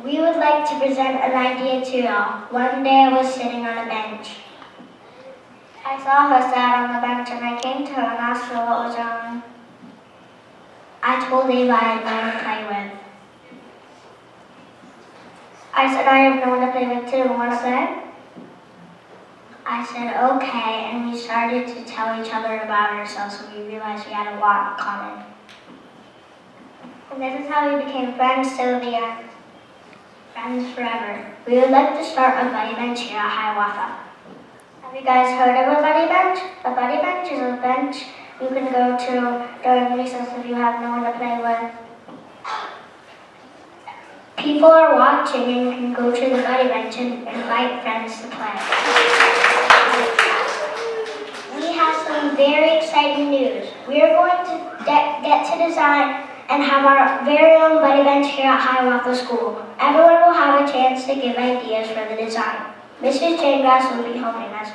We would like to present an idea to y'all. One day I was sitting on a bench. I saw her sat on the bench and I came to her and asked her what was wrong. I told Ava I had no one to play with. I said, I have no one to play with too. Want to play? I said, okay, and we started to tell each other about ourselves, so we realized we had a lot in common. And this is how we became friends till the end. Friends forever. We would like to start a buddy bench here at Hiawatha. Have you guys heard of a buddy bench? A buddy bench is a bench you can go to during recess if you have no one to play with. People are watching and you can go to the buddy bench and invite friends to play. We have some very exciting news. We are going to get to design and have our very own buddy bench here at Hiawatha School. Everyone will have a chance to give ideas for the design. Mrs. Jane Grass will be helping us.